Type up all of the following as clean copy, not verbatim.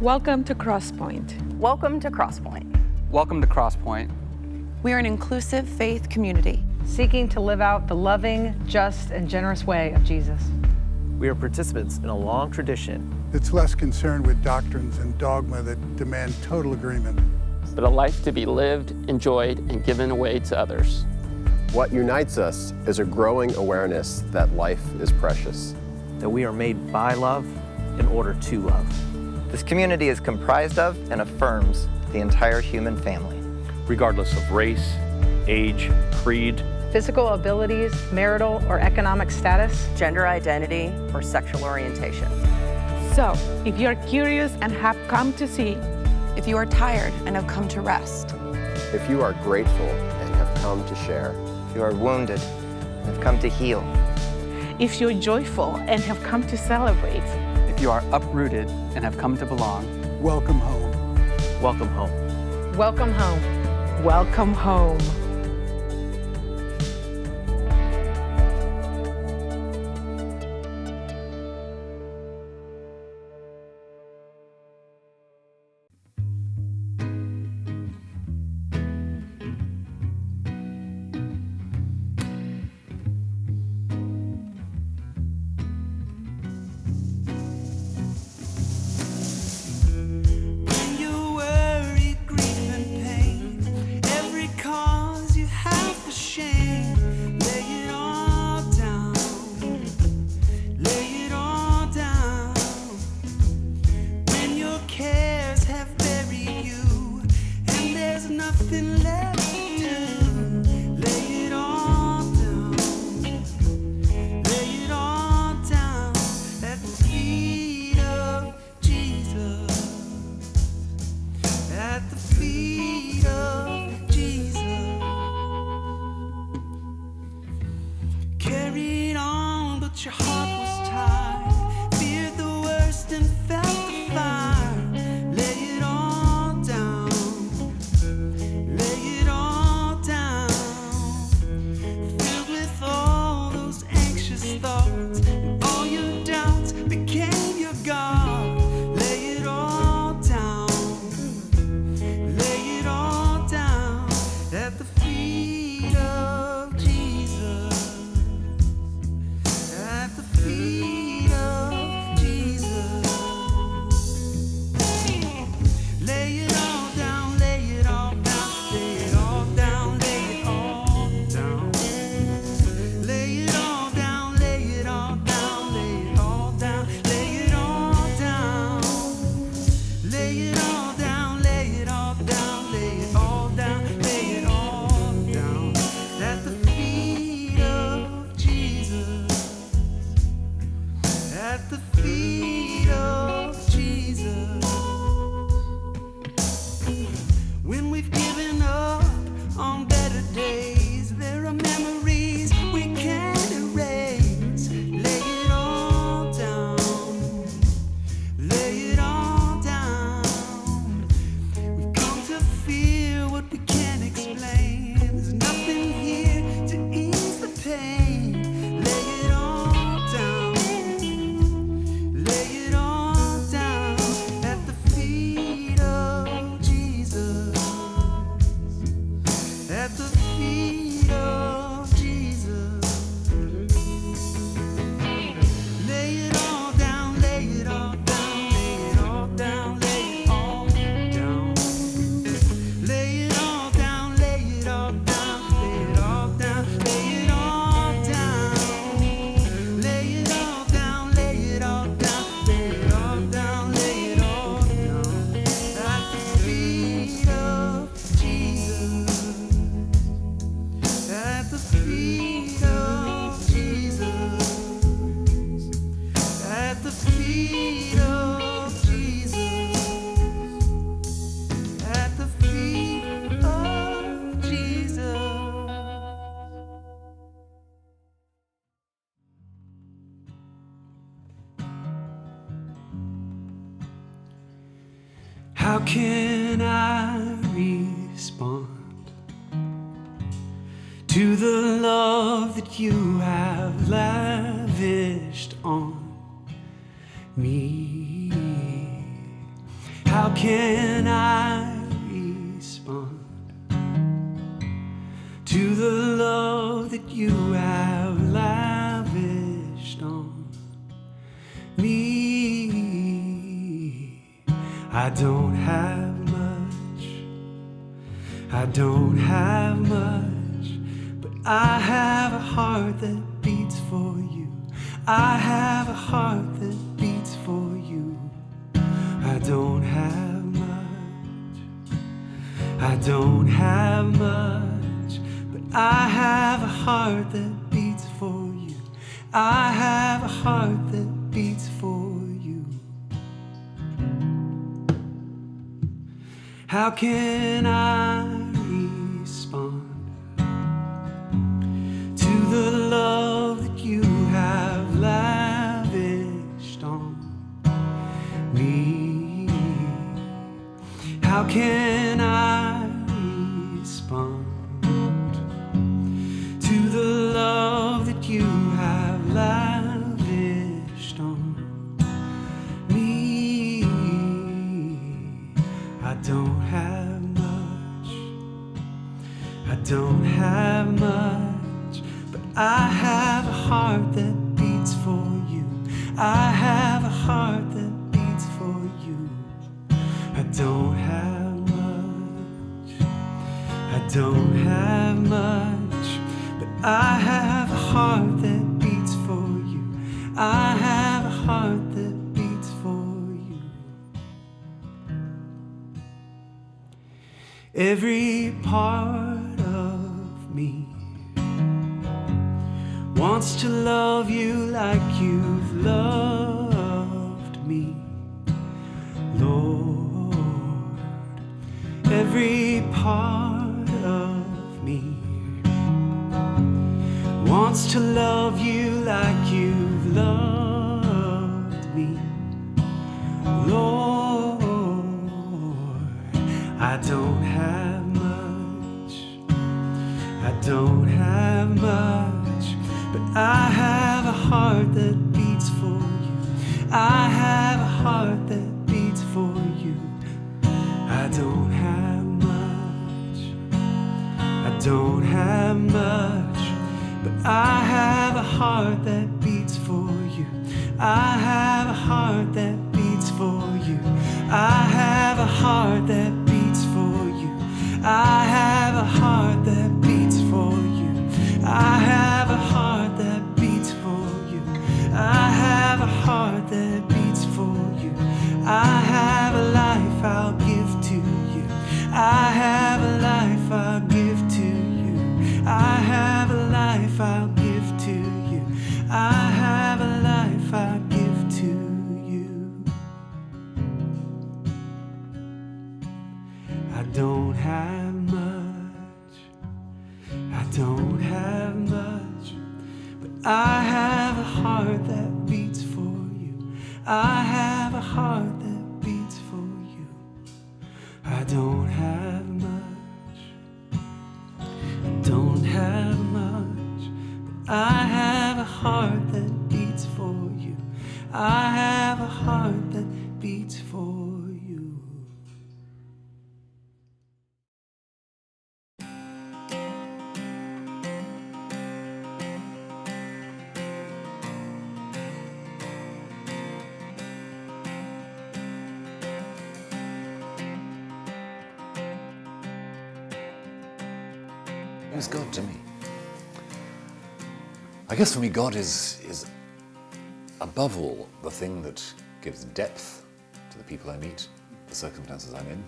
Welcome to Crosspointe. Welcome to Crosspointe. Welcome to Crosspointe. We are an inclusive faith community seeking to live out the loving, just, and generous way of Jesus. We are participants in a long tradition that's less concerned with doctrines and dogma that demand total agreement, but a life to be lived, enjoyed, and given away to others. What unites us is a growing awareness that life is precious. That we are made by love in order to love. This community is comprised of and affirms the entire human family. Regardless of race, age, creed, physical abilities, marital or economic status, gender identity, or sexual orientation. So, if you're curious and have come to see, if you are tired and have come to rest, if you are grateful and have come to share, if you are wounded and have come to heal, if you're joyful and have come to celebrate, if you are uprooted and have come to belong, welcome home. Welcome home. Welcome home. Welcome home. Your heart was tired, feared the worst and felt the fire. Lay it all down, lay it all down. Filled with all those anxious thoughts, and all your doubts became your God. Lay it all down, lay it all down at the feet of Jesus. At the feet of Jesus. Lay it all down, lay it all down, lay it all down, lay it all down. Lay it all down, lay it all down, lay it all down, lay it all down. Lay it all down, lay it all down, lay it all down, lay it all down. At the feet of Jesus. At the feet of Jesus. When we've given up on better days, there are memories we can't erase. Lay it all down, lay it all down. We've come to feel what we can't explain. There's nothing here to ease the pain. Lay it all down. Lay it all down at the feet of Jesus. At the feet of Jesus. Lay it all down, lay it all down, lay it all down, lay it all down. Lay it all down, lay it all down, lay it all down, lay it all down. Lay it all down, lay it all down, lay it all down, lay it all down at the feet of Jesus. At the feet of Jesus. At the feet of Jesus. At the feet of Jesus. How can I respond to the love that you have lavished on me? can I respond to the love that you have lavished on me? I don't have much, I don't have much, but I have a heart that beats for you. I have a heart that beats for you. I don't have much, I don't have much, but I have a heart that beats for you. I have a heart that beats for you. How can I respond to the love that you have lavished on me? How can I respond to the love that you have lavished on me? I don't have much, I don't have much, but I have a heart that beats for you. I have a heart that beats for you. I don't have much, I don't have much, but I have a heart that beats for you. I have a heart that beats for you. Every part of me wants to love you like you've loved me, Lord. Every part of me wants to love you like you've loved me, Lord. I don't have much, I don't have much, but I have a heart that beats for you. I have a heart that beats for you. I don't have much, I don't have much, but I have a heart that beats for you. I have a heart that beats for you. I have a heart that beats for you. I have a heart that beats for you. I have a heart that beats for you. I have a heart that beats for you. I have a life I'll give to you. I have a life I'll give to you. I have a life I'll give to you. I have a life I'll give to you. I don't have much, I don't have much, but I have a heart that beats for you. I have a heart that beats for you. I don't have much, I don't have much, but I have a heart that beats for you. I have a heart that beats for you. Who's God to me? I guess for me, God is above all the thing that gives depth to the people I meet, the circumstances I'm in,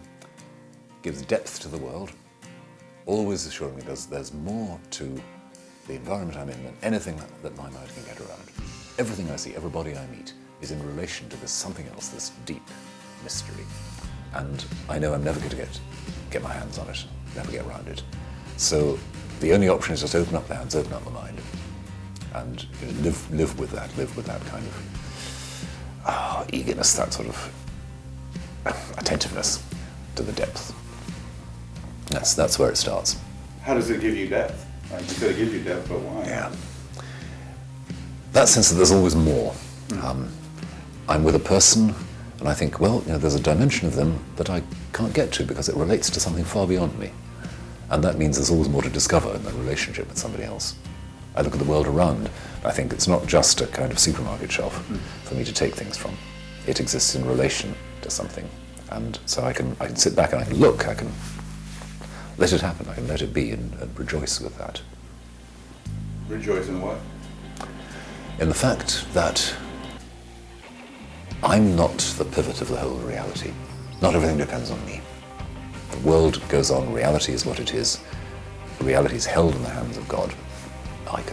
gives depth to the world, always assuring me there's more to the environment I'm in than anything that my mind can get around. Everything I see, everybody I meet, is in relation to this something else, this deep mystery. And I know I'm never going to get my hands on it, never get around it. So the only option is just open up the hands, open up the mind, and live with that kind of eagerness, that sort of attentiveness to the depth. That's where it starts. How does it give you depth? Like, you said it gives you depth, but why? Yeah. That sense that there's always more. I'm with a person And I think, well, there's a dimension of them that I can't get to because it relates to something far beyond me. And that means there's always more to discover in the relationship with somebody else. I look at the world around, I think it's not just a kind of supermarket shelf for me to take things from. It exists in relation to something. And so I can sit back and I can look, I can let it happen, I can let it be and rejoice with that. Rejoice in what? In the fact that I'm not the pivot of the whole reality. Not everything depends on me. The world goes on, reality is what it is. Reality is held in the hands of God. I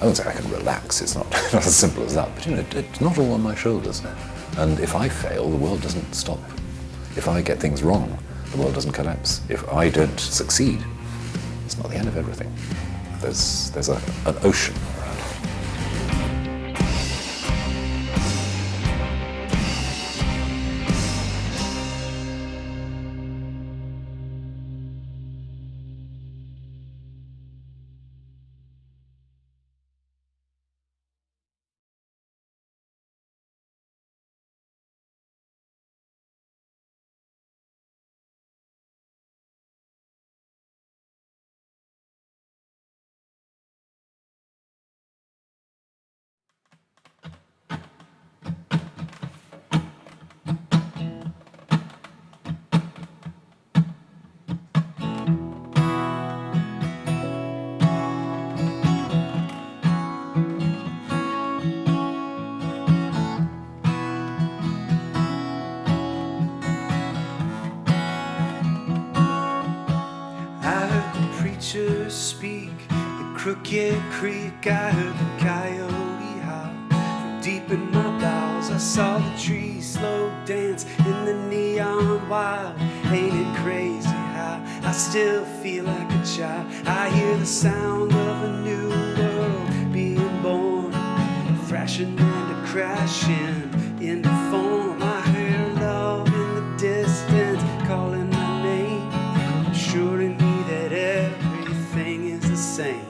won't say I can relax, it's not as simple as that, but it's not all on my shoulders. And if I fail, the world doesn't stop. If I get things wrong, the world doesn't collapse. If I don't succeed, it's not the end of everything. There's an ocean around it. Speak the crooked creek, I heard the coyote howl. From deep in my bowels, I saw the trees slow dance in the neon wild. Ain't it crazy how I still feel like a child? I hear the sound of a new world being born, thrashing and crashing into form. I hear love in the distance calling my name, assuring me that everything is the same.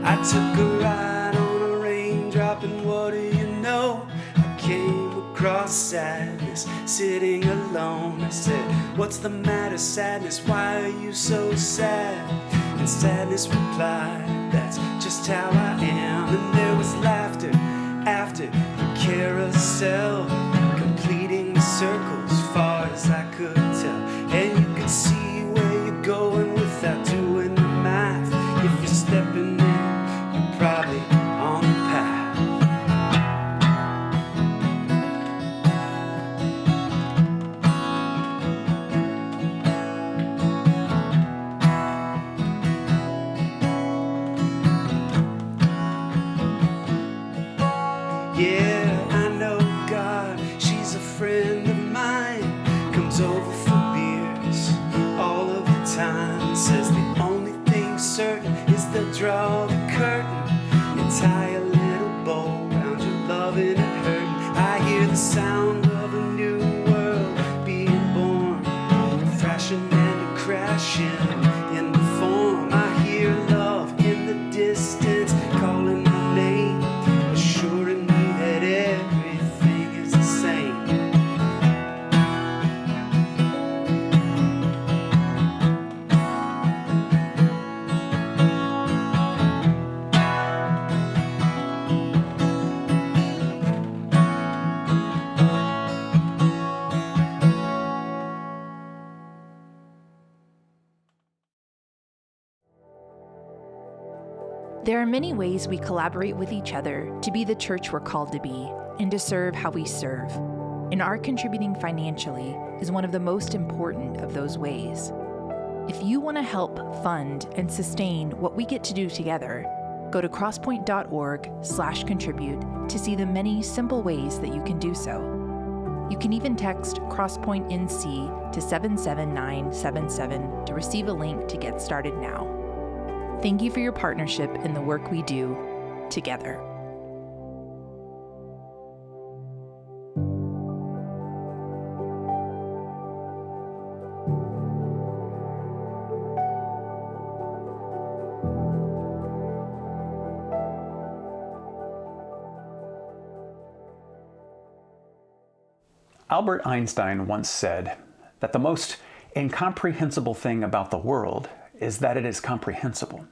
I took a ride on a raindrop, and what do you know? I came across sadness, sitting alone. I said, what's the matter, sadness? Why are you so sad? And sadness replied, that's just how I am. And there was laughter after the carousel, completing the circle as far as I could tell. And you could see where you're going without doing the math. If you're stepping in, you're probably on the path. Yeah, I know God, she's a friend of mine. Comes over for beers all of the time. Says the only thing certain is they'll draw the curtain and tie a little bow around your loving and hurting. I hear the sound of a new world being born, thrashing and crashing in the form. I hear love in the distance calling my name, assuring me that everything is the same. There are many ways we collaborate with each other to be the church we're called to be and to serve how we serve. And our contributing financially is one of the most important of those ways. If you want to help fund and sustain what we get to do together, go to crosspoint.org/contribute to see the many simple ways that you can do so. You can even text crosspointenc to 77977 to receive a link to get started now. Thank you for your partnership in the work we do together. Albert Einstein once said that the most incomprehensible thing about the world is that it is comprehensible.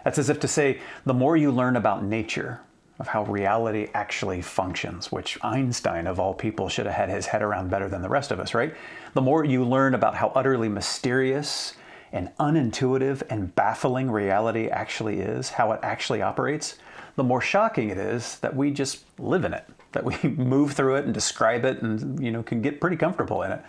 That's as if to say, the more you learn about nature, of how reality actually functions, which Einstein, of all people, should have had his head around better than the rest of us, right? The more you learn about how utterly mysterious and unintuitive and baffling reality actually is, how it actually operates, the more shocking it is that we just live in it, that we move through it and describe it and, can get pretty comfortable in it.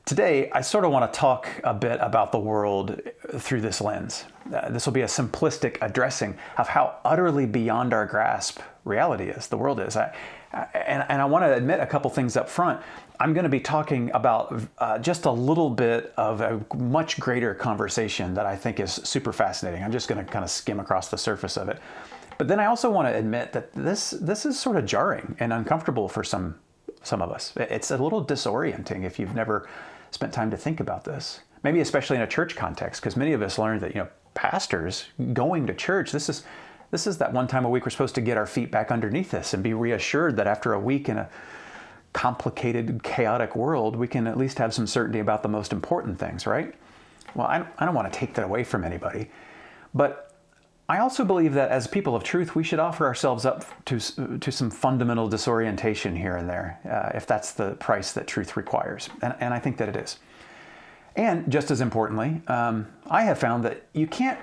Today, I sort of want to talk a bit about the world through this lens. This will be a simplistic addressing of how utterly beyond our grasp reality is, the world is. And I want to admit a couple things up front. I'm going to be talking about just a little bit of a much greater conversation that I think is super fascinating. I'm just going to kind of skim across the surface of it. But then I also want to admit that this is sort of jarring and uncomfortable for some of us. It's a little disorienting if you've never spent time to think about this. Maybe especially in a church context, because many of us learned that, pastors going to church, this is that one time a week we're supposed to get our feet back underneath us and be reassured that after a week in a complicated, chaotic world, we can at least have some certainty about the most important things, right? Well, I don't want to take that away from anybody, but I also believe that as people of truth, we should offer ourselves up to some fundamental disorientation here and there, if that's the price that truth requires. And I think that it is. And just as importantly, I have found that you can't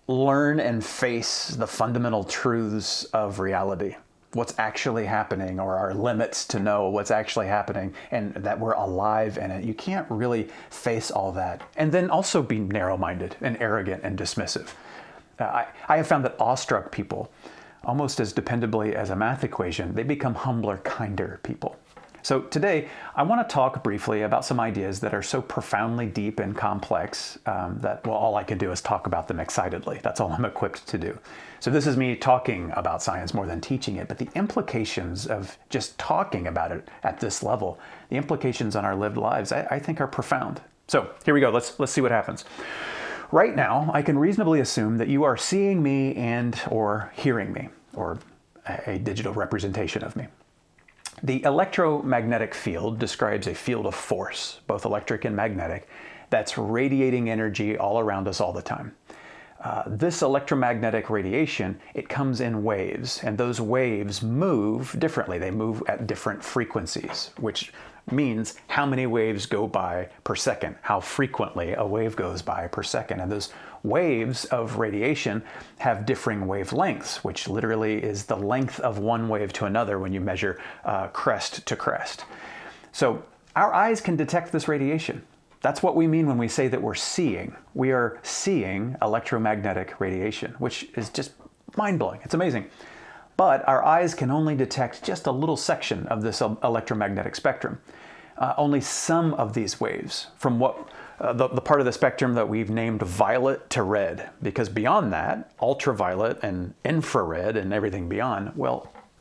learn and face the fundamental truths of reality, what's actually happening, or our limits to know what's actually happening and that we're alive in it. You can't really face all that and then also be narrow-minded and arrogant and dismissive. I have found that awestruck people, almost as dependably as a math equation, they become humbler, kinder people. So today, I want to talk briefly about some ideas that are so profoundly deep and complex that, all I can do is talk about them excitedly. That's all I'm equipped to do. So this is me talking about science more than teaching it, but the implications of just talking about it at this level, the implications on our lived lives, I think are profound. So here we go. Let's see what happens. Right now, I can reasonably assume that you are seeing me and or hearing me, or a digital representation of me. The electromagnetic field describes a field of force, both electric and magnetic, that's radiating energy all around us all the time. This electromagnetic radiation, it comes in waves, and those waves move differently. They move at different frequencies, which means how many waves go by per second, how frequently a wave goes by per second. And those waves of radiation have differing wavelengths, which literally is the length of one wave to another when you measure crest to crest. So our eyes can detect this radiation. That's what we mean when we say that we're seeing. We are seeing electromagnetic radiation, which is just mind-blowing. It's amazing. But our eyes can only detect just a little section of this electromagnetic spectrum. Only some of these waves from the part of the spectrum that we've named violet to red, because beyond that, ultraviolet and infrared and everything beyond,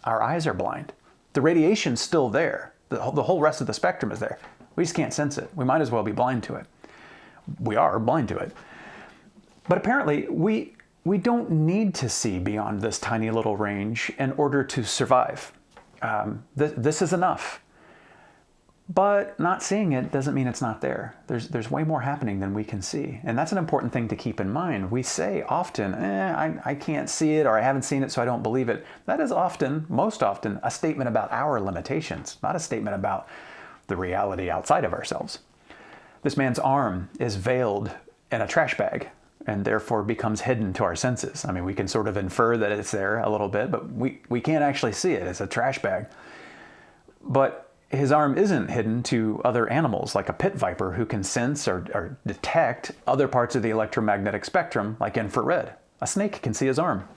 our eyes are blind. The radiation's still there. The whole rest of the spectrum is there. We just can't sense it. We might as well be blind to it. We are blind to it. But apparently, we don't need to see beyond this tiny little range in order to survive. This is enough. But not seeing it doesn't mean it's not there. There's way more happening than we can see. And that's an important thing to keep in mind. We say often, I can't see it, or I haven't seen it, so I don't believe it. That is often, most often, a statement about our limitations, not a statement about the reality outside of ourselves. This man's arm is veiled in a trash bag and therefore becomes hidden to our senses. I mean, we can sort of infer that it's there a little bit, but we can't actually see it. It's a trash bag. But his arm isn't hidden to other animals, like a pit viper who can sense or detect other parts of the electromagnetic spectrum, like infrared. A snake can see his arm.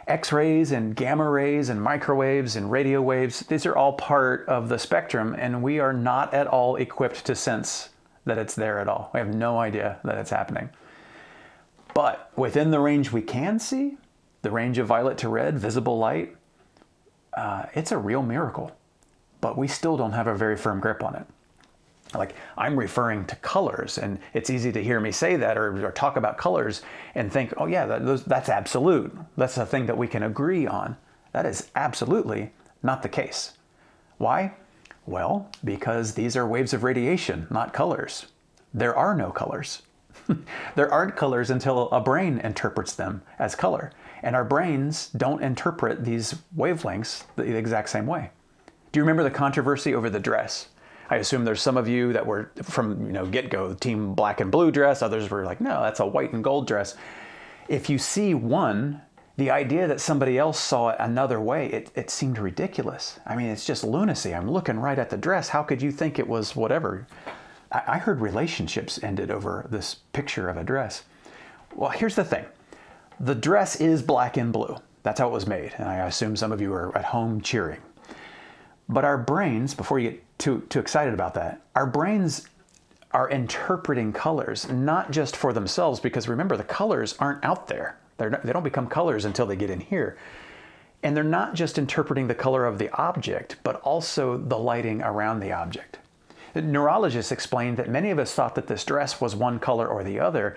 X-rays and gamma rays and microwaves and radio waves, these are all part of the spectrum, and we are not at all equipped to sense that it's there at all. We have no idea that it's happening. But within the range we can see, the range of violet to red, visible light, it's a real miracle. But we still don't have a very firm grip on it. Like, I'm referring to colors, and it's easy to hear me say that or talk about colors and think, oh yeah, that's absolute. That's a thing that we can agree on. That is absolutely not the case. Why? Well, because these are waves of radiation, not colors. There are no colors. There aren't colors until a brain interprets them as color. And our brains don't interpret these wavelengths the exact same way. Do you remember the controversy over the dress? I assume there's some of you that were from get-go, team black and blue dress. Others were like, no, that's a white and gold dress. If you see one, the idea that somebody else saw it another way, it seemed ridiculous. I mean, it's just lunacy. I'm looking right at the dress. How could you think it was whatever? I heard relationships ended over this picture of a dress. Well, here's the thing. The dress is black and blue. That's how it was made. And I assume some of you are at home cheering. But our brains, before you get too excited about that, our brains are interpreting colors, not just for themselves, because remember, the colors aren't out there. They don't become colors until they get in here. And they're not just interpreting the color of the object, but also the lighting around the object. Neurologists explained that many of us thought that this dress was one color or the other,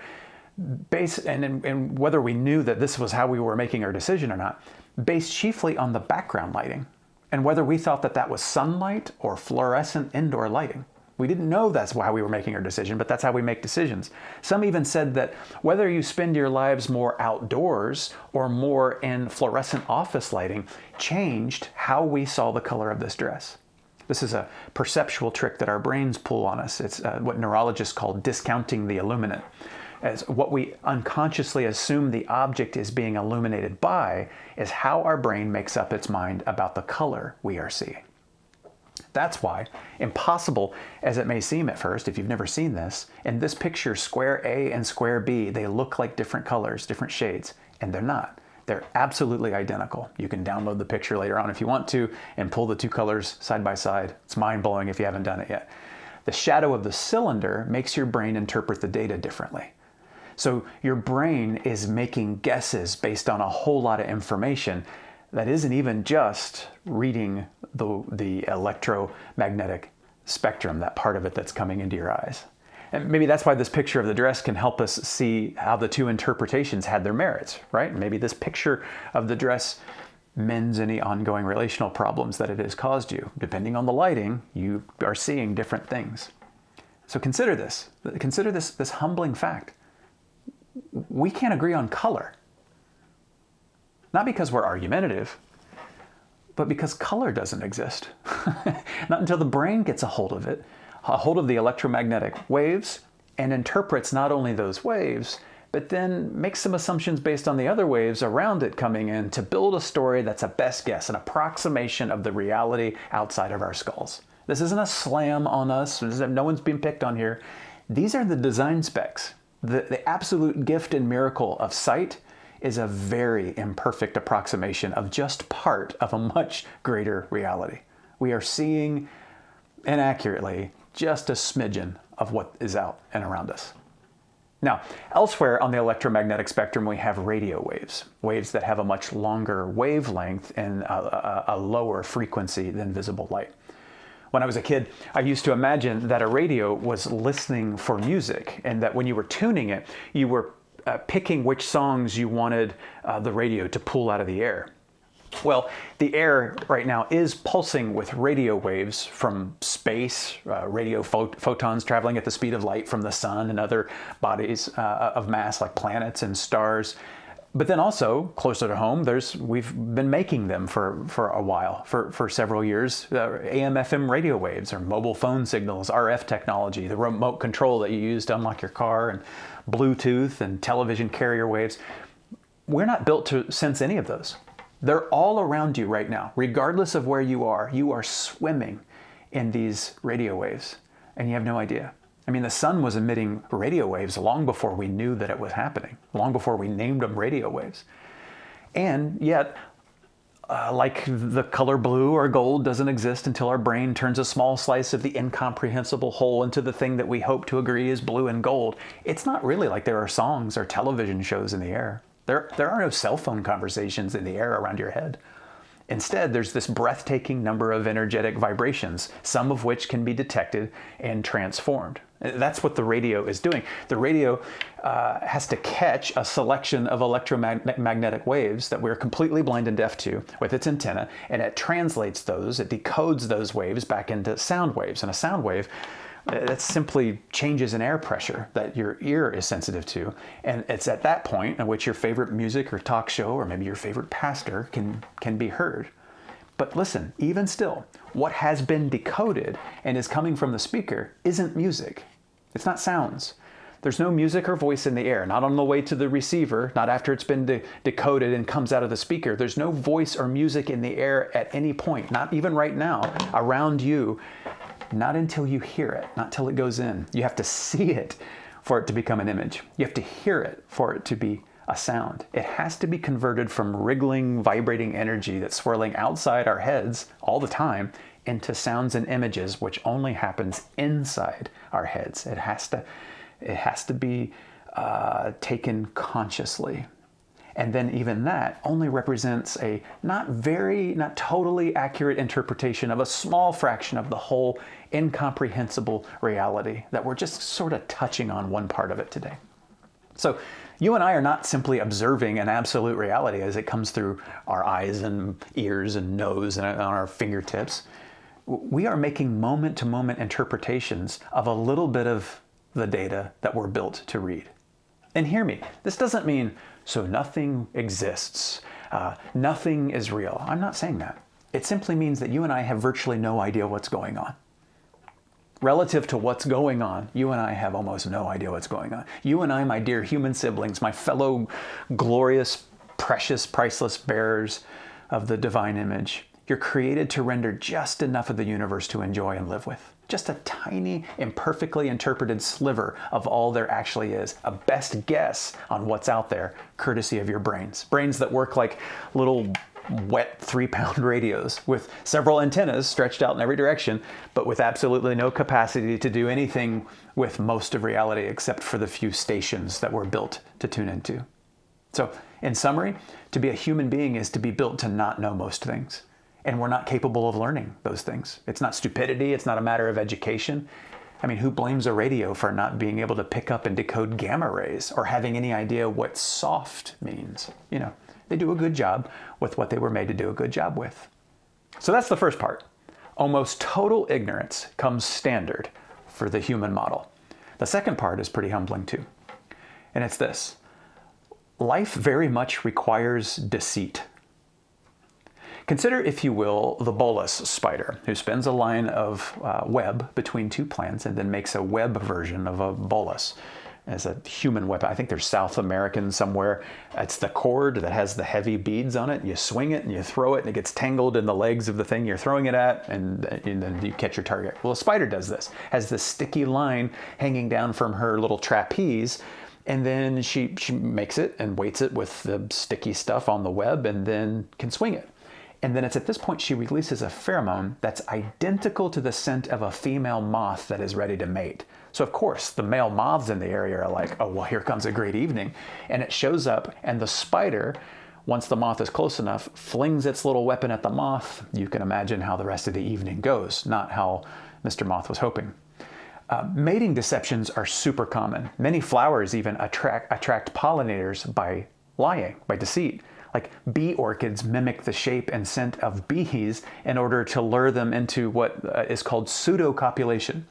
and whether we knew that this was how we were making our decision or not, based chiefly on the background lighting, and whether we thought that that was sunlight or fluorescent indoor lighting. We didn't know that's how we were making our decision, but that's how we make decisions. Some even said that whether you spend your lives more outdoors or more in fluorescent office lighting changed how we saw the color of this dress. This is a perceptual trick that our brains pull on us. It's what neurologists call discounting the illuminant. As what we unconsciously assume the object is being illuminated by is how our brain makes up its mind about the color we are seeing. That's why, impossible as it may seem at first, if you've never seen this, in this picture, square A and square B, they look like different colors, different shades, and they're not. They're absolutely identical. You can download the picture later on if you want to and pull the two colors side by side. It's mind-blowing if you haven't done it yet. The shadow of the cylinder makes your brain interpret the data differently. So your brain is making guesses based on a whole lot of information that isn't even just reading the electromagnetic spectrum, that part of it that's coming into your eyes. And maybe that's why this picture of the dress can help us see how the two interpretations had their merits, right? Maybe this picture of the dress mends any ongoing relational problems that it has caused you. Depending on the lighting, you are seeing different things. So consider this. Consider this humbling fact. We can't agree on color. Not because we're argumentative, but because color doesn't exist. Not until the brain gets a hold of it, a hold of the electromagnetic waves, and interprets not only those waves, but then makes some assumptions based on the other waves around it coming in to build a story that's a best guess, an approximation of the reality outside of our skulls. This isn't a slam on us. No one's being picked on here. These are the design specs. The absolute gift and miracle of sight is a very imperfect approximation of just part of a much greater reality. We are seeing inaccurately just a smidgen of what is out and around us. Now, elsewhere on the electromagnetic spectrum, we have radio waves, waves that have a much longer wavelength and a lower frequency than visible light. When I was a kid, I used to imagine that a radio was listening for music, and that when you were tuning it, you were picking which songs you wanted the radio to pull out of the air. Well, the air right now is pulsing with radio waves from space, radio photons traveling at the speed of light from the sun and other bodies of mass like planets and stars. But then also, closer to home, we've been making them for a while, for several years. AM/FM radio waves or mobile phone signals, RF technology, the remote control that you use to unlock your car, and Bluetooth and television carrier waves. We're not built to sense any of those. They're all around you right now. Regardless of where you are swimming in these radio waves, and you have no idea. I mean, the sun was emitting radio waves long before we knew that it was happening, long before we named them radio waves. And yet, like the color blue or gold doesn't exist until our brain turns a small slice of the incomprehensible whole into the thing that we hope to agree is blue and gold. It's not really like there are songs or television shows in the air. There are no cell phone conversations in the air around your head. Instead, there's this breathtaking number of energetic vibrations, some of which can be detected and transformed. That's what the radio is doing. The radio has to catch a selection of electromagnetic waves that we're completely blind and deaf to with its antenna, and it translates those, it decodes those waves back into sound waves. And a sound wave, that simply changes in air pressure that your ear is sensitive to. And it's at that point at which your favorite music or talk show, or maybe your favorite pastor can be heard. But listen, even still, what has been decoded and is coming from the speaker isn't music. It's not sounds. There's no music or voice in the air, not on the way to the receiver, not after it's been decoded and comes out of the speaker. There's no voice or music in the air at any point, not even right now, around you. Not until you hear it, not till it goes in. You have to see it for it to become an image. You have to hear it for it to be a sound. It has to be converted from wriggling, vibrating energy that's swirling outside our heads all the time into sounds and images, which only happens inside our heads. It has to be taken consciously. And then even that only represents a not totally accurate interpretation of a small fraction of the whole incomprehensible reality that we're just sort of touching on one part of it today. So you and I are not simply observing an absolute reality as it comes through our eyes and ears and nose and on our fingertips. We are making moment-to-moment interpretations of a little bit of the data that we're built to read. And hear me, this doesn't mean so nothing exists, nothing is real. I'm not saying that. It simply means that you and I have virtually no idea what's going on. Relative to what's going on, you and I have almost no idea what's going on. You and I, my dear human siblings, my fellow glorious, precious, priceless bearers of the divine image, you're created to render just enough of the universe to enjoy and live with. Just a tiny, imperfectly interpreted sliver of all there actually is. A best guess on what's out there, courtesy of your brains. Brains that work like little wet 3-pound radios with several antennas stretched out in every direction, but with absolutely no capacity to do anything with most of reality except for the few stations that were built to tune into. So, in summary, to be a human being is to be built to not know most things. And we're not capable of learning those things. It's not stupidity. It's not a matter of education. I mean, who blames a radio for not being able to pick up and decode gamma rays or having any idea what soft means? You know, they do a good job with what they were made to do a good job with. So that's the first part. Almost total ignorance comes standard for the human model. The second part is pretty humbling too. And it's this. Life very much requires deceit. Consider, if you will, the bolus spider, who spins a line of web between two plants and then makes a web version of a bolus as a human web. I think there's South American somewhere. It's the cord that has the heavy beads on it. You swing it and you throw it and it gets tangled in the legs of the thing you're throwing it at, and then you catch your target. Well, a spider does this, has this sticky line hanging down from her little trapeze, and then she makes it and weights it with the sticky stuff on the web and then can swing it. And then it's at this point she releases a pheromone that's identical to the scent of a female moth that is ready to mate. So of course, the male moths in the area are like, oh, well, here comes a great evening. And it shows up, and the spider, once the moth is close enough, flings its little weapon at the moth. You can imagine how the rest of the evening goes, not how Mr. Moth was hoping. Mating deceptions are super common. Many flowers even attract pollinators by lying, by deceit. Like bee orchids mimic the shape and scent of bees in order to lure them into what is called pseudo-copulation,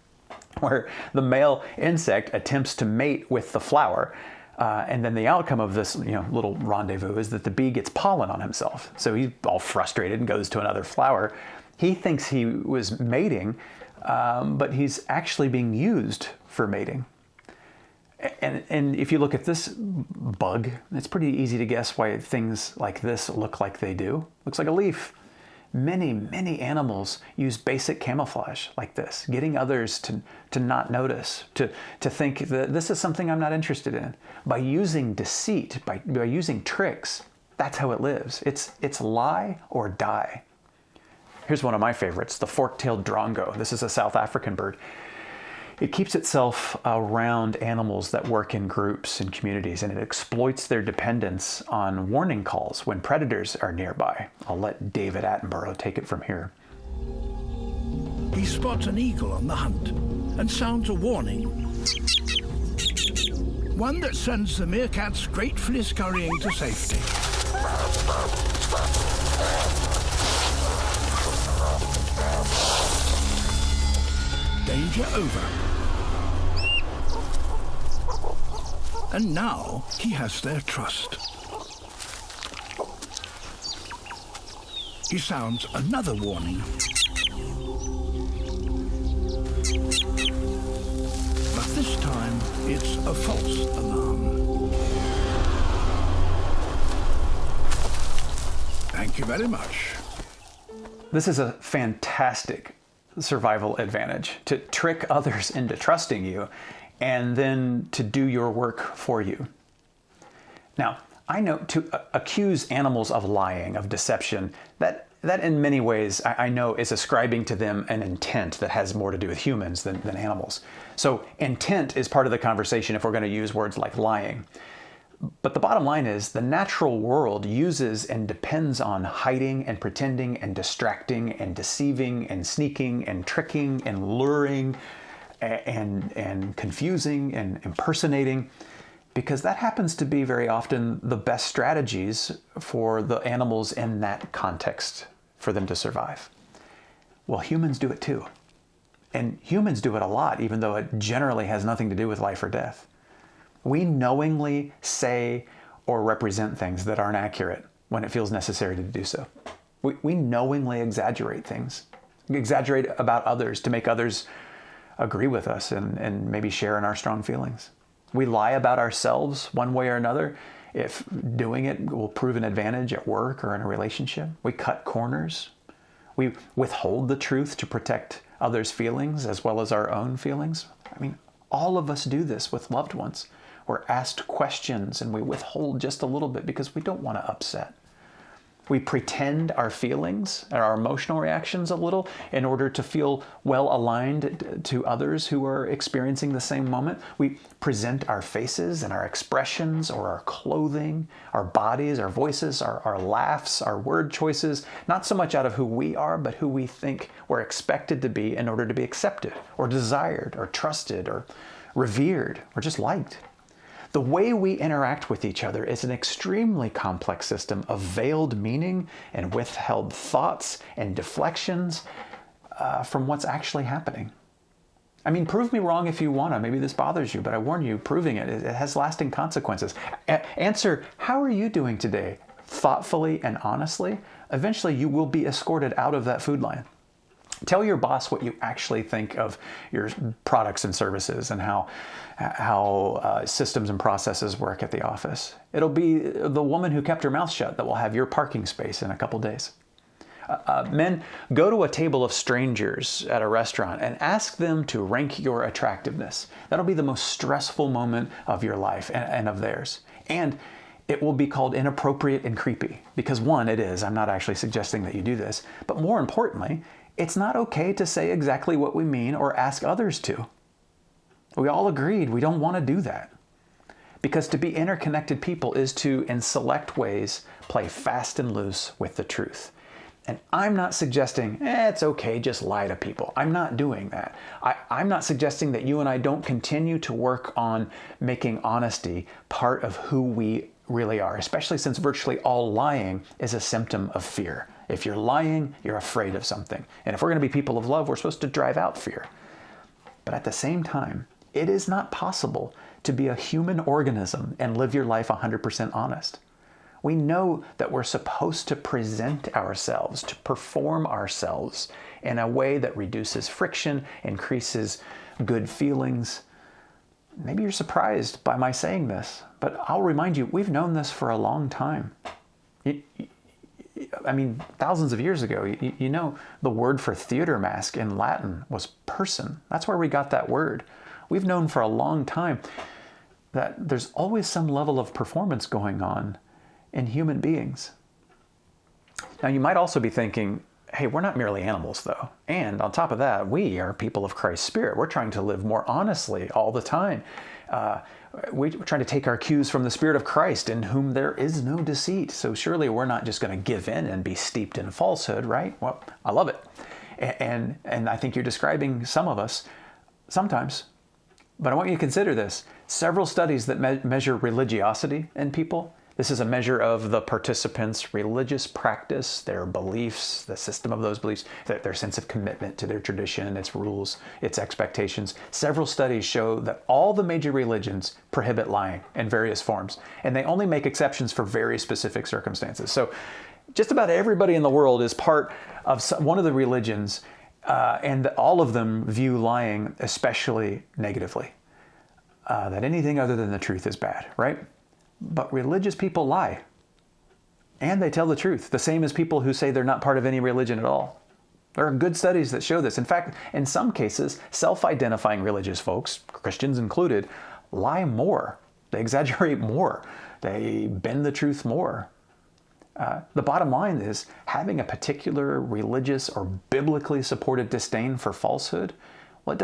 where the male insect attempts to mate with the flower, and then the outcome of this little rendezvous is that the bee gets pollen on himself. So he's all frustrated and goes to another flower. He thinks he was mating, but he's actually being used for mating. And if you look at this bug, it's pretty easy to guess why things like this look like they do. Looks like a leaf. Many, many animals use basic camouflage like this, getting others to not notice, to think that this is something I'm not interested in. By using deceit, by using tricks, that's how it lives. It's lie or die. Here's one of my favorites, the fork-tailed drongo. This is a South African bird. It keeps itself around animals that work in groups and communities, and it exploits their dependence on warning calls when predators are nearby. I'll let David Attenborough take it from here. He spots an eagle on the hunt and sounds a warning. One that sends the meerkats gratefully scurrying to safety. Danger over. And now he has their trust. He sounds another warning. But this time, it's a false alarm. Thank you very much. This is a fantastic survival advantage, to trick others into trusting you and then to do your work for you. Now, I know to accuse animals of lying, of deception, that in many ways I know is ascribing to them an intent that has more to do with humans than animals. So intent is part of the conversation if we're going to use words like lying. But the bottom line is the natural world uses and depends on hiding and pretending and distracting and deceiving and sneaking and tricking and luring and confusing and impersonating, because that happens to be very often the best strategies for the animals in that context for them to survive. Well, humans do it too. And humans do it a lot, even though it generally has nothing to do with life or death. We knowingly say or represent things that aren't accurate when it feels necessary to do so. We knowingly exaggerate things, exaggerate about others to make others agree with us and maybe share in our strong feelings. We lie about ourselves one way or another if doing it will prove an advantage at work or in a relationship. We cut corners. We withhold the truth to protect others' feelings as well as our own feelings. I mean, all of us do this with loved ones. We're asked questions and we withhold just a little bit because we don't want to upset. We pretend our feelings and our emotional reactions a little in order to feel well aligned to others who are experiencing the same moment. We present our faces and our expressions or our clothing, our bodies, our voices, our laughs, our word choices, not so much out of who we are, but who we think we're expected to be in order to be accepted or desired or trusted or revered or just liked. The way we interact with each other is an extremely complex system of veiled meaning and withheld thoughts and deflections from what's actually happening. I mean, prove me wrong if you want to. Maybe this bothers you, but I warn you, proving it has lasting consequences. Answer, how are you doing today? Thoughtfully and honestly. Eventually, you will be escorted out of that food line. Tell your boss what you actually think of your products and services and how systems and processes work at the office. It'll be the woman who kept her mouth shut that will have your parking space in a couple days. Men, go to a table of strangers at a restaurant and ask them to rank your attractiveness. That'll be the most stressful moment of your life and of theirs. And it will be called inappropriate and creepy because one, it is. I'm not actually suggesting that you do this. But more importantly, it's not okay to say exactly what we mean or ask others to. We all agreed we don't want to do that. Because to be interconnected people is to, in select ways, play fast and loose with the truth. And I'm not suggesting, it's okay, just lie to people. I'm not doing that. I'm not suggesting that you and I don't continue to work on making honesty part of who we really are, especially since virtually all lying is a symptom of fear. If you're lying, you're afraid of something. And if we're going to be people of love, we're supposed to drive out fear. But at the same time, it is not possible to be a human organism and live your life 100% honest. We know that we're supposed to present ourselves, to perform ourselves in a way that reduces friction, increases good feelings. Maybe you're surprised by my saying this, but I'll remind you, we've known this for a long time. I mean, thousands of years ago, you know, the word for theater mask in Latin was person. That's where we got that word. We've known for a long time that there's always some level of performance going on in human beings. Now, you might also be thinking, hey, we're not merely animals, though. And on top of that, we are people of Christ's Spirit. We're trying to live more honestly all the time. We're trying to take our cues from the Spirit of Christ, in whom there is no deceit. So surely we're not just going to give in and be steeped in falsehood, right? Well, I love it. And I think you're describing some of us sometimes. But I want you to consider this. Several studies that measure religiosity in people. This is a measure of the participants' religious practice, their beliefs, the system of those beliefs, their sense of commitment to their tradition, its rules, its expectations. Several studies show that all the major religions prohibit lying in various forms, and they only make exceptions for very specific circumstances. So just about everybody in the world is part of one of the religions, and all of them view lying especially negatively. That anything other than the truth is bad, right? But religious people lie. And they tell the truth, the same as people who say they're not part of any religion at all. There are good studies that show this. In fact, in some cases, self-identifying religious folks, Christians included, lie more. They exaggerate more. They bend the truth more. The bottom line is, having a particular religious or biblically supported disdain for falsehood, well, it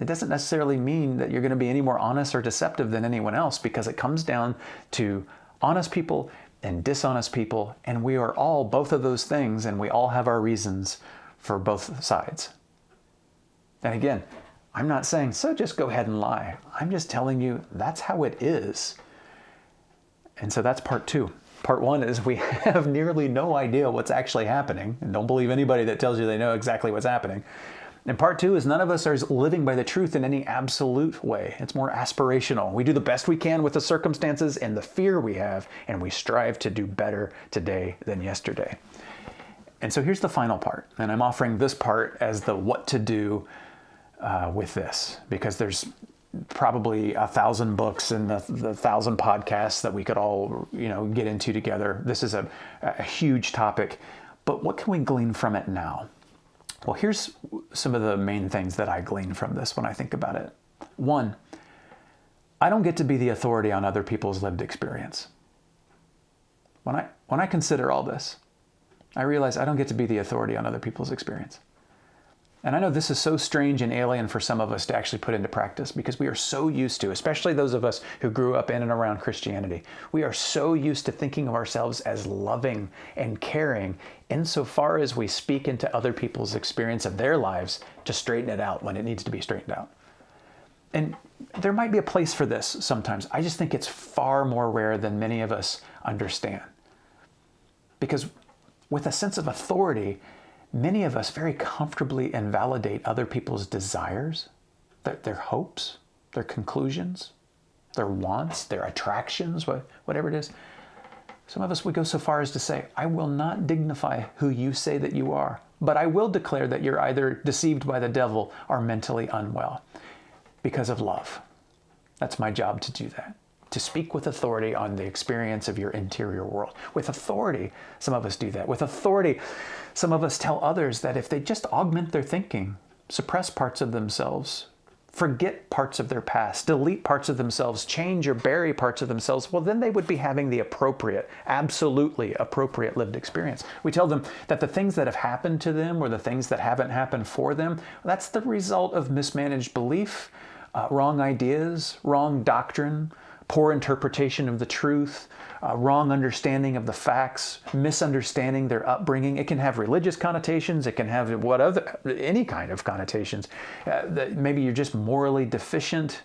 doesn't necessarily mean that you're going to be any more honest or deceptive than anyone else, because it comes down to honest people and dishonest people, and we are all both of those things, and we all have our reasons for both sides. And again, I'm not saying, so just go ahead and lie. I'm just telling you that's how it is. And so that's part two. Part one is we have nearly no idea what's actually happening, and don't believe anybody that tells you they know exactly what's happening. And part two is none of us are living by the truth in any absolute way. It's more aspirational. We do the best we can with the circumstances and the fear we have, and we strive to do better today than yesterday. And so here's the final part, and I'm offering this part as the what to do with this, because there's probably 1,000 books and the 1,000 podcasts that we could all get into together. This is a huge topic, but what can we glean from it now? Well, here's some of the main things that I glean from this when I think about it. One, I don't get to be the authority on other people's lived experience. When I consider all this, I realize I don't get to be the authority on other people's experience. And I know this is so strange and alien for some of us to actually put into practice, because we are so used to, especially those of us who grew up in and around Christianity, we are so used to thinking of ourselves as loving and caring insofar as we speak into other people's experience of their lives to straighten it out when it needs to be straightened out. And there might be a place for this sometimes. I just think it's far more rare than many of us understand. Because with a sense of authority, many of us very comfortably invalidate other people's desires, their hopes, their conclusions, their wants, their attractions, whatever it is. Some of us would go so far as to say, I will not dignify who you say that you are, but I will declare that you're either deceived by the devil or mentally unwell because of love. That's my job to do that. To speak with authority on the experience of your interior world. With authority, some of us do that. With authority, some of us tell others that if they just augment their thinking, suppress parts of themselves, forget parts of their past, delete parts of themselves, change or bury parts of themselves, well, then they would be having the appropriate, absolutely appropriate lived experience. We tell them that the things that have happened to them or the things that haven't happened for them, that's the result of mismanaged belief, wrong ideas, wrong doctrine, poor interpretation of the truth, wrong understanding of the facts, misunderstanding their upbringing. It can have religious connotations. It can have any kind of connotations. That maybe you're just morally deficient.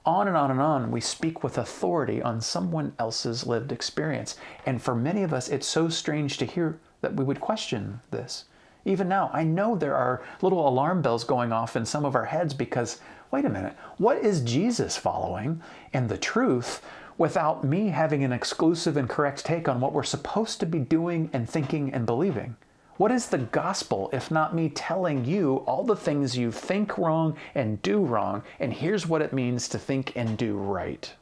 On and on and on. We speak with authority on someone else's lived experience. And for many of us, it's so strange to hear that we would question this. Even now, I know there are little alarm bells going off in some of our heads because, wait a minute, what is Jesus following and the truth without me having an exclusive and correct take on what we're supposed to be doing and thinking and believing? What is the gospel if not me telling you all the things you think wrong and do wrong, and here's what it means to think and do right?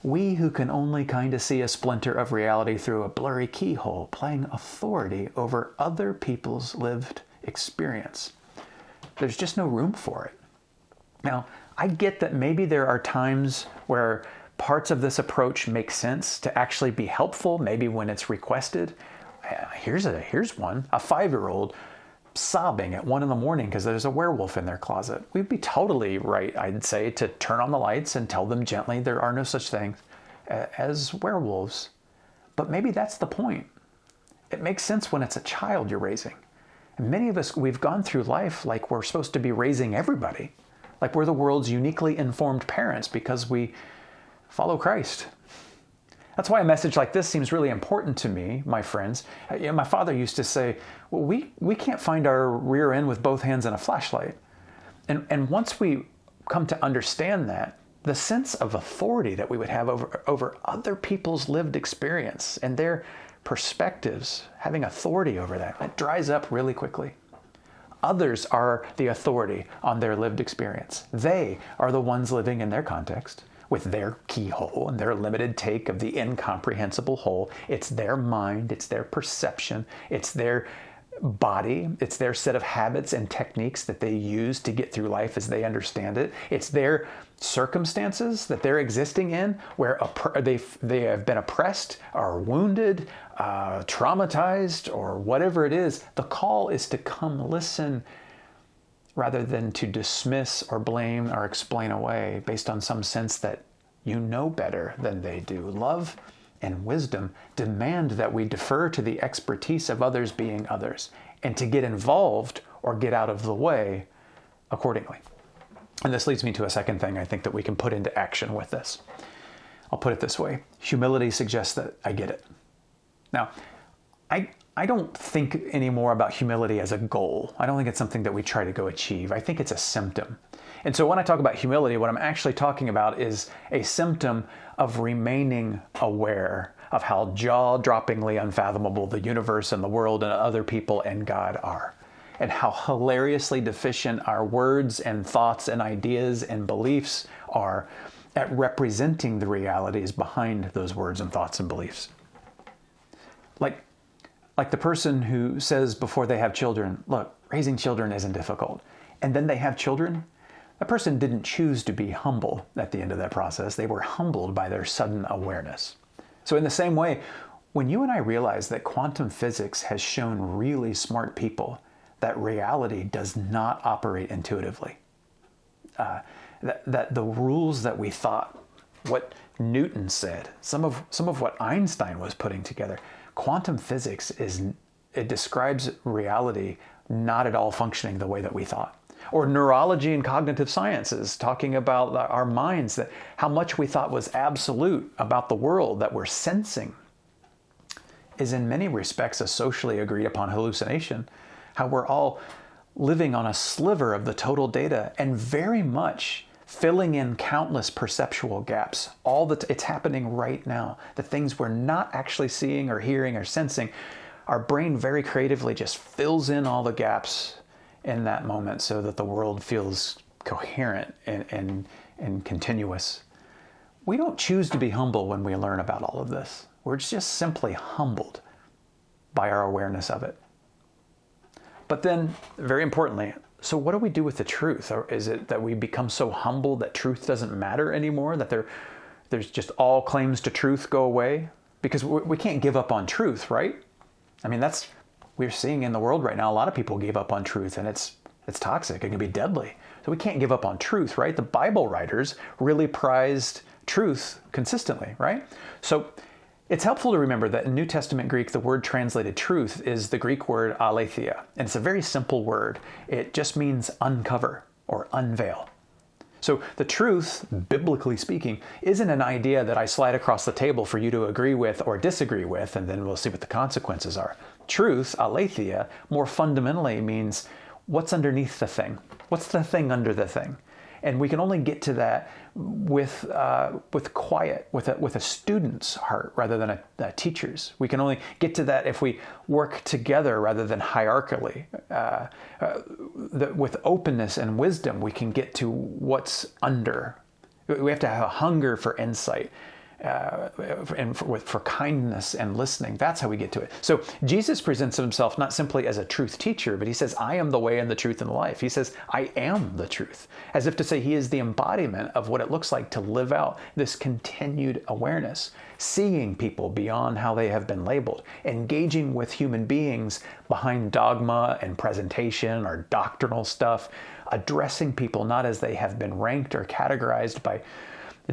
We who can only kind of see a splinter of reality through a blurry keyhole, playing authority over other people's lived experience. There's just no room for it. Now, I get that maybe there are times where parts of this approach make sense to actually be helpful, maybe when it's requested. here's one, a 5-year-old sobbing at 1 a.m. because there's a werewolf in their closet. We'd be totally right, I'd say, to turn on the lights and tell them gently there are no such things as werewolves. But maybe that's the point. It makes sense when it's a child you're raising. And many of us, we've gone through life like we're supposed to be raising everybody, like we're the world's uniquely informed parents because we follow Christ. That's why a message like this seems really important to me, my friends. My father used to say, well, we can't find our rear end with both hands and a flashlight. And once we come to understand that, the sense of authority that we would have over other people's lived experience and their perspectives, having authority over that, it dries up really quickly. Others are the authority on their lived experience. They are the ones living in their context with their keyhole and their limited take of the incomprehensible whole. It's their mind, it's their perception, it's their body, it's their set of habits and techniques that they use to get through life as they understand it. It's their circumstances that they're existing in where they have been oppressed or wounded, traumatized, or whatever it is. The call is to come listen rather than to dismiss or blame or explain away based on some sense that you know better than they do. Love and wisdom demand that we defer to the expertise of others being others and to get involved or get out of the way accordingly. And this leads me to a second thing I think that we can put into action with this. I'll put it this way. Humility suggests that I get it. Now, I don't think anymore about humility as a goal. I don't think it's something that we try to go achieve. I think it's a symptom. And so when I talk about humility, what I'm actually talking about is a symptom of remaining aware of how jaw-droppingly unfathomable the universe and the world and other people and God are, and how hilariously deficient our words and thoughts and ideas and beliefs are at representing the realities behind those words and thoughts and beliefs. Like the person who says before they have children, look, raising children isn't difficult. And then they have children. That person didn't choose to be humble at the end of that process. They were humbled by their sudden awareness. So in the same way, when you and I realize that quantum physics has shown really smart people that reality does not operate intuitively, that the rules that we thought, what Newton said, some of what Einstein was putting together, quantum physics it describes reality not at all functioning the way that we thought. Or neurology and cognitive sciences talking about our minds, that how much we thought was absolute about the world that we're sensing is in many respects a socially agreed upon hallucination. How we're all living on a sliver of the total data and very much filling in countless perceptual gaps. It's happening right now. The things we're not actually seeing or hearing or sensing, our brain very creatively just fills in all the gaps in that moment so that the world feels coherent and continuous. We don't choose to be humble when we learn about all of this. We're just simply humbled by our awareness of it. But then, very importantly, so what do we do with the truth? Or is it that we become so humble that truth doesn't matter anymore? That there's just all claims to truth go away? Because we can't give up on truth, right? I mean, we're seeing in the world right now, a lot of people gave up on truth, and it's toxic. It can be deadly. So we can't give up on truth, right? The Bible writers really prized truth consistently, right? So it's helpful to remember that in New Testament Greek, the word translated truth is the Greek word aletheia, and it's a very simple word. It just means uncover or unveil. So the truth, biblically speaking, isn't an idea that I slide across the table for you to agree with or disagree with, and then we'll see what the consequences are. Truth, aletheia, more fundamentally means what's underneath the thing. What's the thing under the thing? And we can only get to that with quiet, with a student's heart rather than a teacher's. We can only get to that if we work together rather than hierarchically. With openness and wisdom, we can get to what's under. We have to have a hunger for insight for kindness and listening. That's how we get to it. So Jesus presents himself not simply as a truth teacher, but he says, I am the way and the truth and the life. He says, I am the truth, as if to say he is the embodiment of what it looks like to live out this continued awareness, seeing people beyond how they have been labeled, engaging with human beings behind dogma and presentation or doctrinal stuff, addressing people not as they have been ranked or categorized by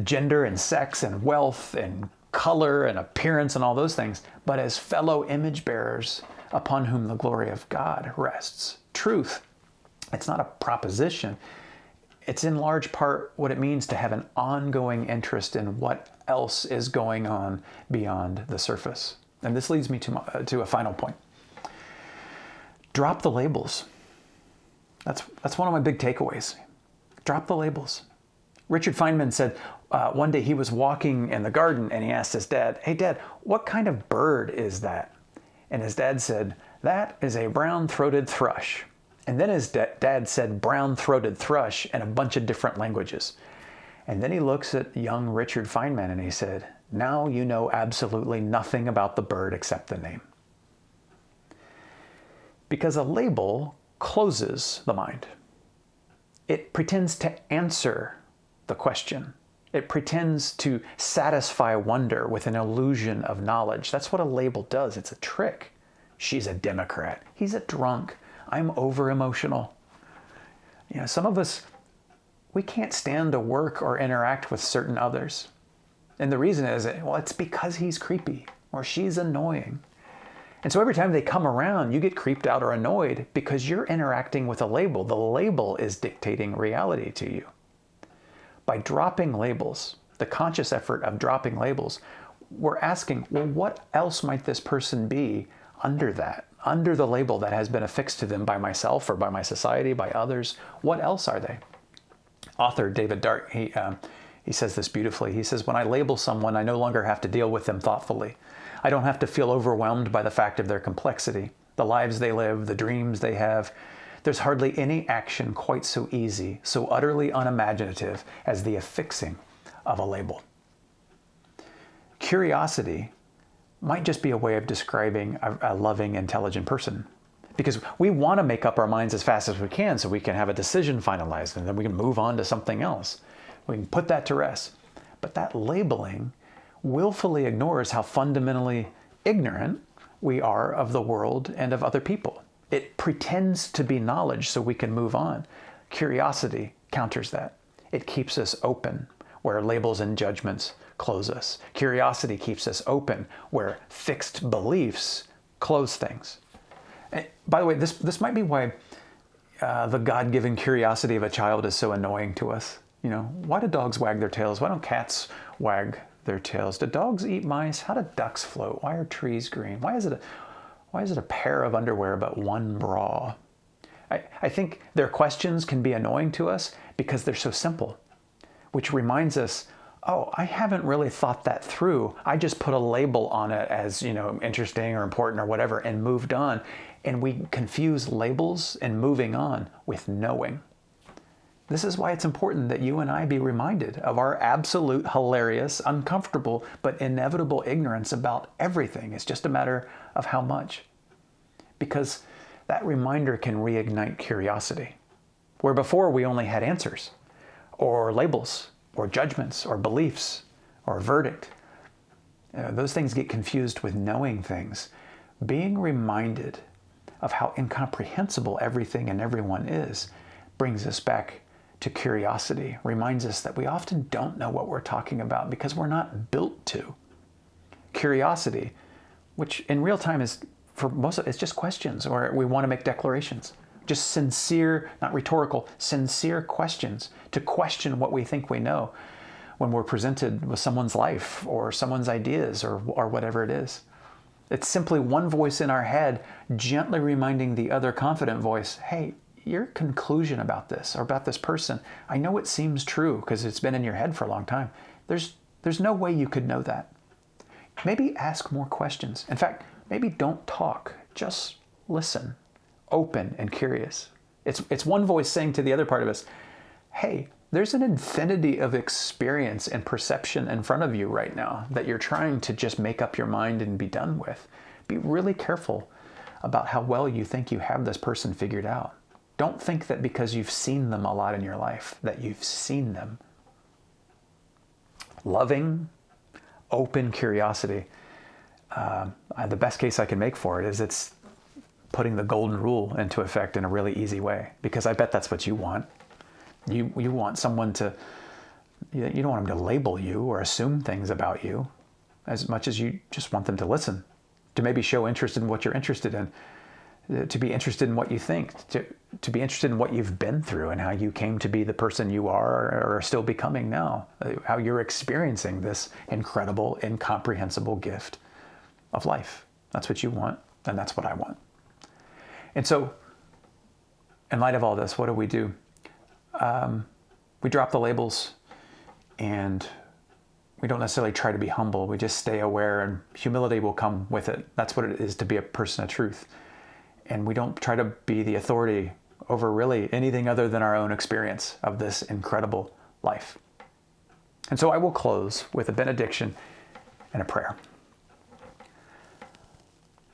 gender and sex and wealth and color and appearance and all those things, but as fellow image bearers upon whom the glory of God rests. Truth, it's not a proposition. It's in large part what it means to have an ongoing interest in what else is going on beyond the surface. And this leads me to a final point. Drop the labels. That's one of my big takeaways. Drop the labels. Richard Feynman said one day he was walking in the garden and he asked his dad, hey Dad, what kind of bird is that? And his dad said, that is a brown-throated thrush. And then his dad said brown-throated thrush in a bunch of different languages. And then he looks at young Richard Feynman and he said, now you know absolutely nothing about the bird except the name. Because a label closes the mind. It pretends to answer the question. It pretends to satisfy wonder with an illusion of knowledge. That's what a label does. It's a trick. She's a Democrat. He's a drunk. I'm over-emotional. You know, some of us, we can't stand to work or interact with certain others. And the reason is, well, it's because he's creepy or she's annoying. And so every time they come around, you get creeped out or annoyed because you're interacting with a label. The label is dictating reality to you. By dropping labels, the conscious effort of dropping labels, we're asking, well, what else might this person be under that, under the label that has been affixed to them by myself or by my society, by others? What else are they? Author David Dart, he says this beautifully. He says, when I label someone, I no longer have to deal with them thoughtfully. I don't have to feel overwhelmed by the fact of their complexity, the lives they live, the dreams they have. There's hardly any action quite so easy, so utterly unimaginative as the affixing of a label. Curiosity might just be a way of describing a loving, intelligent person. Because we want to make up our minds as fast as we can so we can have a decision finalized and then we can move on to something else. We can put that to rest. But that labeling willfully ignores how fundamentally ignorant we are of the world and of other people. It pretends to be knowledge so we can move on. Curiosity counters that. It keeps us open where labels and judgments close us. Curiosity keeps us open where fixed beliefs close things. And by the way, this might be why the God-given curiosity of a child is so annoying to us. You know, why do dogs wag their tails? Why don't cats wag their tails? Do dogs eat mice? How do ducks float? Why are trees green? Why is it a pair of underwear but one bra? I think their questions can be annoying to us because they're so simple, which reminds us, oh, I haven't really thought that through. I just put a label on it as, you know, interesting or important or whatever and moved on. And we confuse labels and moving on with knowing. This is why it's important that you and I be reminded of our absolute, hilarious, uncomfortable, but inevitable ignorance about everything. It's just a matter of how much. Because that reminder can reignite curiosity, where before we only had answers, or labels, or judgments, or beliefs, or a verdict. Those things get confused with knowing things. Being reminded of how incomprehensible everything and everyone is brings us back to curiosity, reminds us that we often don't know what we're talking about because we're not built to. Curiosity, which in real time is, for most of it, it's just questions, or we want to make declarations. Just sincere, not rhetorical, sincere questions to question what we think we know when we're presented with someone's life or someone's ideas or whatever it is. It's simply one voice in our head gently reminding the other confident voice, hey, your conclusion about this or about this person, I know it seems true because it's been in your head for a long time. There's no way you could know that. Maybe ask more questions. In fact, maybe don't talk, just listen, open and curious. It's one voice saying to the other part of us, hey, There's an infinity of experience and perception in front of you right now that you're trying to just make up your mind and be done with. Be really careful about how well you think you have this person figured out. Don't think that because you've seen them a lot in your life, that you've seen them. Loving, open curiosity. The best case I can make for it is it's putting the golden rule into effect in a really easy way, because I bet that's what you want. You want someone to, you don't want them to label you or assume things about you as much as you just want them to listen, to maybe show interest in what you're interested in, to be interested in what you think, to be interested in what you've been through and how you came to be the person you are or are still becoming now, how you're experiencing this incredible, incomprehensible gift of life. That's what you want, and that's what I want. And so, in light of all this, what do? We drop the labels, and we don't necessarily try to be humble. We just stay aware, and humility will come with it. That's what it is to be a person of truth. And we don't try to be the authority over really anything other than our own experience of this incredible life. And so I will close with a benediction and a prayer.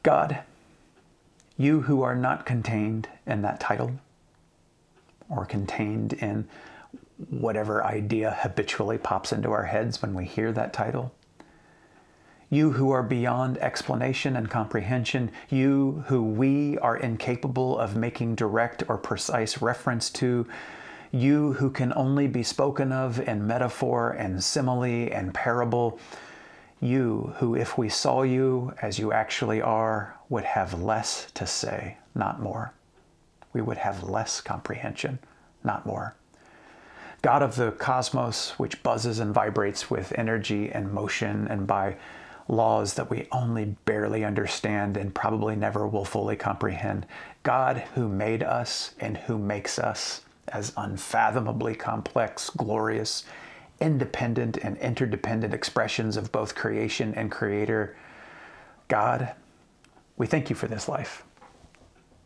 God, you who are not contained in that title, or contained in whatever idea habitually pops into our heads when we hear that title. You who are beyond explanation and comprehension, you who we are incapable of making direct or precise reference to, you who can only be spoken of in metaphor and simile and parable, you who, if we saw you as you actually are, would have less to say, not more. We would have less comprehension, not more. God of the cosmos, which buzzes and vibrates with energy and motion and by laws that we only barely understand and probably never will fully comprehend. God who made us and who makes us as unfathomably complex, glorious, independent and interdependent expressions of both creation and creator. God, we thank you for this life.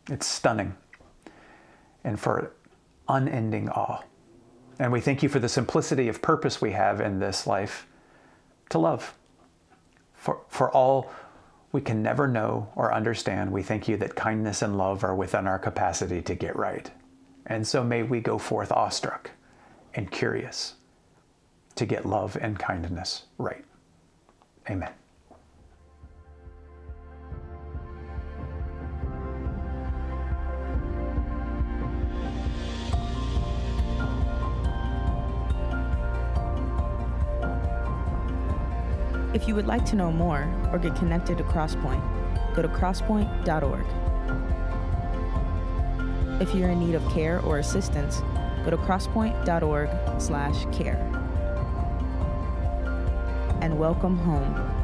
It's stunning. And for unending awe. And we thank you for the simplicity of purpose we have in this life to love. For all we can never know or understand, we thank you that kindness and love are within our capacity to get right. And so may we go forth awestruck and curious to get love and kindness right. Amen. If you would like to know more or get connected to Crosspointe, go to crosspoint.org. If you're in need of care or assistance, go to crosspoint.org/care. And welcome home.